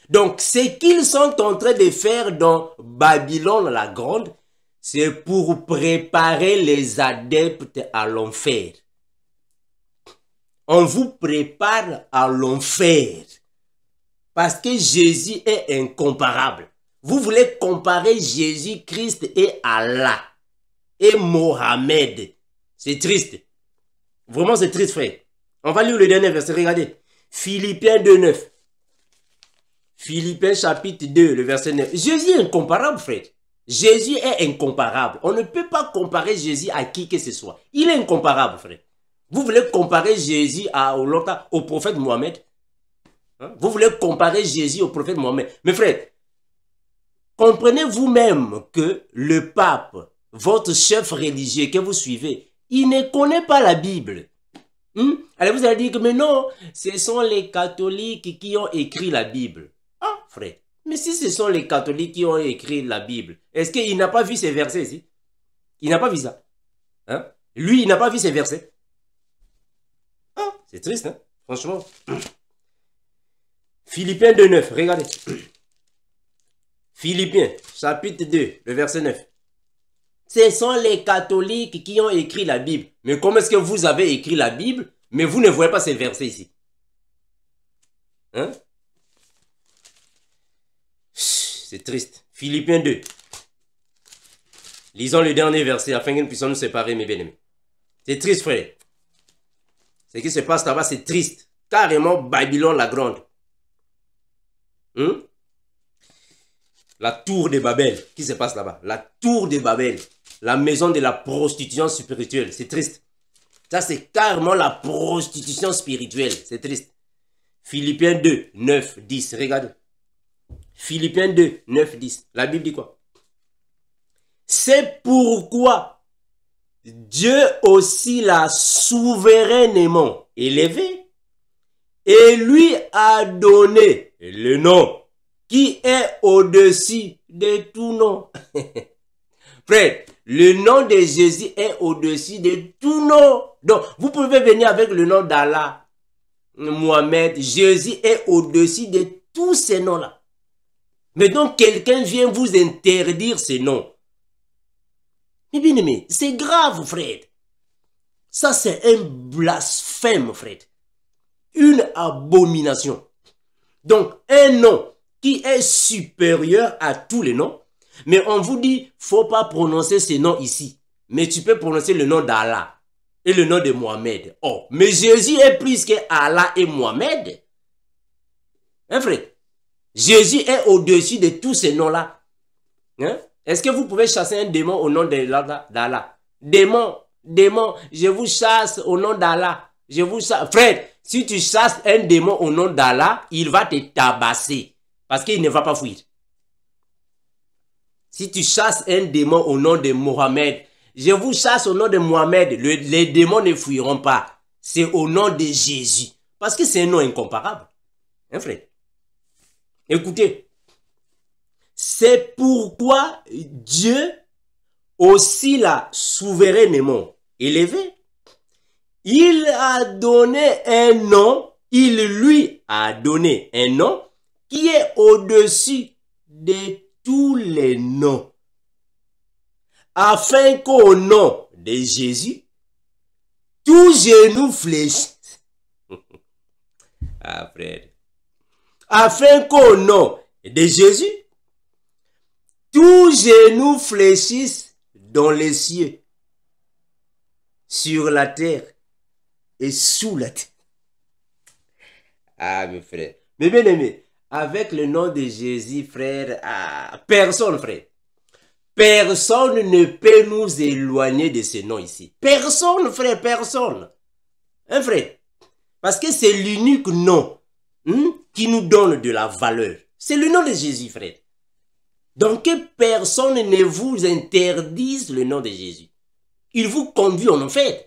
Donc, ce qu'ils sont en train de faire dans Babylone la Grande, c'est pour préparer les adeptes à l'enfer. On vous prépare à l'enfer. Parce que Jésus est incomparable. Vous voulez comparer Jésus-Christ et Allah et Mohamed. C'est triste. Vraiment, c'est triste, frère. On va lire le dernier verset. Regardez. Philippiens 2,9. Philippiens chapitre 2, le verset 9. Jésus est incomparable, frère. Jésus est incomparable. On ne peut pas comparer Jésus à qui que ce soit. Il est incomparable, frère. Vous voulez comparer Jésus au prophète Mohamed? Hein? Vous voulez comparer Jésus au prophète Mohamed? Mais frère, comprenez vous-même que le pape, votre chef religieux que vous suivez, il ne connaît pas la Bible. Alors vous allez dire que mais non, ce sont les catholiques qui ont écrit la Bible. Ah, frère, mais si ce sont les catholiques qui ont écrit la Bible, est-ce qu'il n'a pas vu ces versets ici? Il n'a pas vu ça. Hein? Lui, il n'a pas vu ces versets. Ah, c'est triste, hein? Franchement. Philippiens 2,9, regardez. Philippiens, chapitre 2, le verset 9. Ce sont les catholiques qui ont écrit la Bible. Mais comment est-ce que vous avez écrit la Bible, mais vous ne voyez pas ces versets ici? Hein? C'est triste. Philippiens 2. Lisons le dernier verset afin que nous puissions nous séparer, mes bien-aimés. C'est triste, frère. Ce qui se passe là-bas, c'est triste. Carrément Babylone la Grande. La tour de Babel. Qui se passe là-bas? La tour de Babel. La maison de la prostitution spirituelle. C'est triste. Ça, c'est carrément la prostitution spirituelle. C'est triste. Philippiens 2, 9, 10. Regardez. Philippiens 2, 9, 10. La Bible dit quoi? C'est pourquoi Dieu aussi l'a souverainement élevé et lui a donné le nom qui est au-dessus de tout nom. Frère, le nom de Jésus est au-dessus de tout nom. Donc, vous pouvez venir avec le nom d'Allah. Mohamed, Jésus est au-dessus de tous ces noms-là. Mais donc quelqu'un vient vous interdire ces noms. Mais bien aimé, c'est grave, frère. Ça, c'est un blasphème, frère. Une abomination. Donc, un nom qui est supérieur à tous les noms, mais on vous dit, faut pas prononcer ces noms ici. Mais tu peux prononcer le nom d'Allah et le nom de Mohamed. Oh, mais Jésus est plus que Allah et Mohamed. Hein, frère? Jésus est au-dessus de tous ces noms-là. Hein? Est-ce que vous pouvez chasser un démon au nom d'Allah? Démon, je vous chasse au nom d'Allah. Je vous chasse. Frère, si tu chasses un démon au nom d'Allah, il va te tabasser. Parce qu'il ne va pas fuir. Si tu chasses un démon au nom de Mohamed, je vous chasse au nom de Mohamed, les démons ne fuiront pas. C'est au nom de Jésus. Parce que c'est un nom incomparable. Hein, frère? Écoutez. C'est pourquoi Dieu, aussi l'a souverainement élevé, il a donné un nom, il lui a donné un nom qui est au-dessus de tous les noms. Afin qu'au nom de Jésus, tout genou fléchisse. Ah, frère. Afin qu'au nom de Jésus, tout genou fléchisse dans les cieux, sur la terre et sous la terre. Ah, mes frères. Mais bien aimé, avec le nom de Jésus, frère, personne, frère. Personne ne peut nous éloigner de ce nom ici. Personne, frère, personne. Hein, frère? Parce que c'est l'unique nom qui nous donne de la valeur. C'est le nom de Jésus, frère. Donc que personne ne vous interdise le nom de Jésus. Il vous conduit en enfer.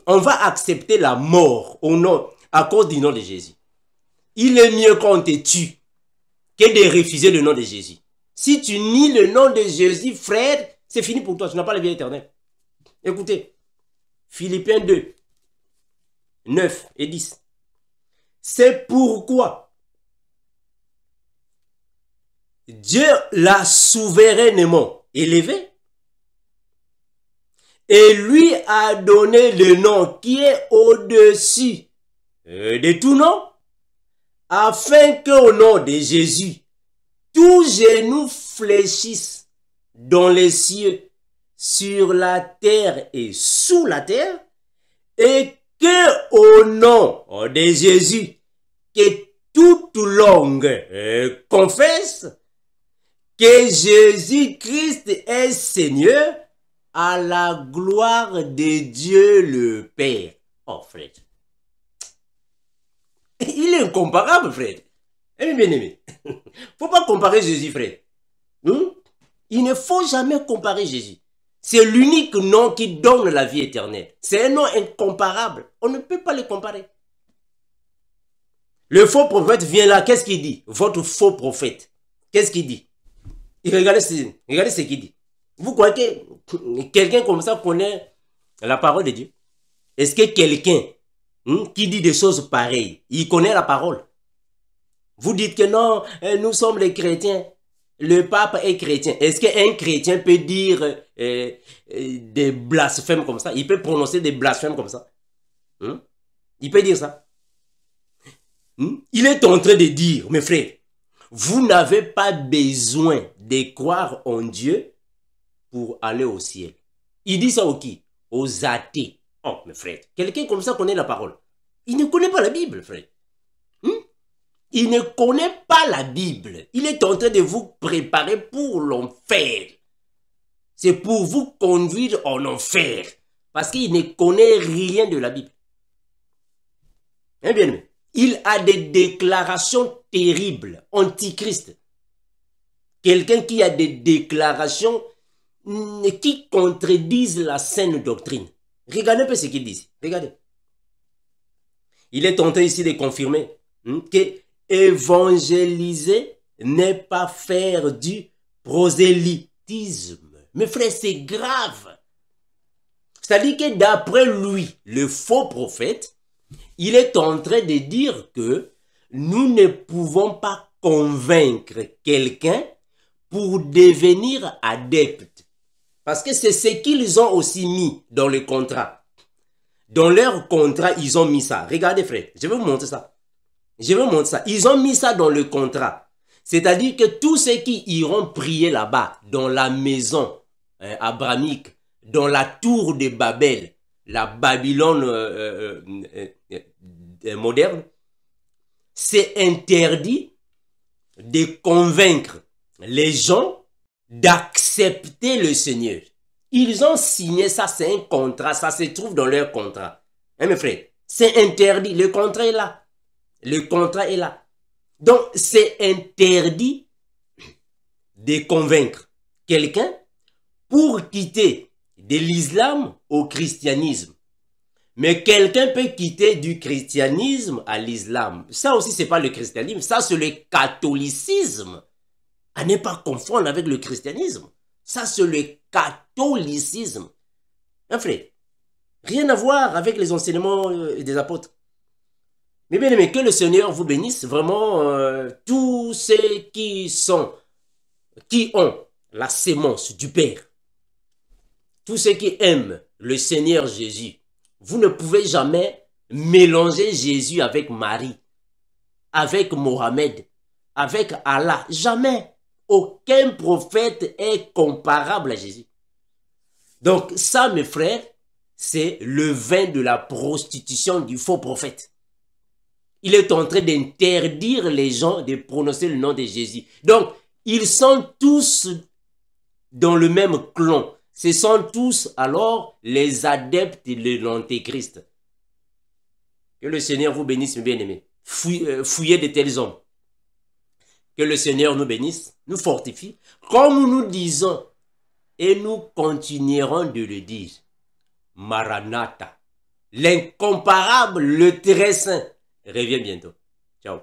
On va accepter la mort au nom, à cause du nom de Jésus. Il est mieux qu'on te tue que de refuser le nom de Jésus. Si tu nies le nom de Jésus, frère, c'est fini pour toi. Tu n'as pas la vie éternelle. Écoutez, Philippiens 2, 9 et 10. C'est pourquoi Dieu l'a souverainement élevé et lui a donné le nom qui est au-dessus de tout nom, afin qu'au nom de Jésus, tout genou fléchisse dans les cieux, sur la terre et sous la terre, et que au nom de Jésus, que toute langue confesse que Jésus-Christ est Seigneur, à la gloire de Dieu le Père. Oh, frère. Il est incomparable, frère. Eh bien aimé. Faut pas comparer Jésus, frère. Il ne faut jamais comparer Jésus. C'est l'unique nom qui donne la vie éternelle. C'est un nom incomparable. On ne peut pas le comparer. Le faux prophète vient là. Qu'est-ce qu'il dit? Votre faux prophète. Qu'est-ce qu'il dit? Regardez ce qu'il dit. Vous croyez que quelqu'un comme ça connaît la parole de Dieu? Est-ce que quelqu'un qui dit des choses pareilles, il connaît la parole? Vous dites que non, nous sommes les chrétiens. Le pape est chrétien. Est-ce qu'un chrétien peut dire des blasphèmes comme ça? Il peut prononcer des blasphèmes comme ça? Il peut dire ça? Il est en train de dire, mes frères, vous n'avez pas besoin de croire en Dieu pour aller au ciel. Il dit ça aux qui? Aux athées. Oh, mes frères, quelqu'un comme ça connaît la parole. Il ne connaît pas la Bible, frère. Il ne connaît pas la Bible. Il est en train de vous préparer pour l'enfer. C'est pour vous conduire en enfer. Parce qu'il ne connaît rien de la Bible. Eh bien, il a des déclarations terribles, antichrist. Quelqu'un qui a des déclarations qui contredisent la saine doctrine. Regardez un peu ce qu'il dit. Regardez. Il est en train ici de confirmer que évangéliser n'est pas faire du prosélytisme. Mes frères, c'est grave. C'est-à-dire que d'après lui, le faux prophète, il est en train de dire que nous ne pouvons pas convaincre quelqu'un pour devenir adepte. Parce que c'est ce qu'ils ont aussi mis dans le contrat. Dans leur contrat, ils ont mis ça. Regardez frère, je vais vous montrer ça. Je vais vous montrer ça. Ils ont mis ça dans le contrat. C'est-à-dire que tous ceux qui iront prier là-bas, dans la maison abramique, dans la tour de Babel, la Babylone moderne, c'est interdit de convaincre les gens d'accepter le Seigneur. Ils ont signé ça, c'est un contrat, ça se trouve dans leur contrat. Hein, mes frères? C'est interdit, le contrat est là. Le contrat est là. Donc, c'est interdit de convaincre quelqu'un pour quitter de l'islam au christianisme. Mais quelqu'un peut quitter du christianisme à l'islam. Ça aussi, ce n'est pas le christianisme, ça c'est le catholicisme. À ne pas confondre avec le christianisme. Ça c'est le catholicisme. Hein, frère? Rien à voir avec les enseignements des apôtres. Mais bien aimé, que le Seigneur vous bénisse. Vraiment, tous ceux qui ont la sémence du Père, tous ceux qui aiment le Seigneur Jésus, vous ne pouvez jamais mélanger Jésus avec Marie, avec Mohamed, avec Allah. Jamais. Aucun prophète est comparable à Jésus. Donc ça, mes frères, c'est le vin de la prostitution du faux prophète. Il est en train d'interdire les gens de prononcer le nom de Jésus. Donc, ils sont tous dans le même clan. Ce sont tous alors les adeptes de l'Antéchrist. Que le Seigneur vous bénisse, mes bien-aimés. Fouillez de tels hommes. Que le Seigneur nous bénisse, nous fortifie, comme nous disons, et nous continuerons de le dire. Maranatha, l'incomparable, le très saint, revient bientôt. Ciao.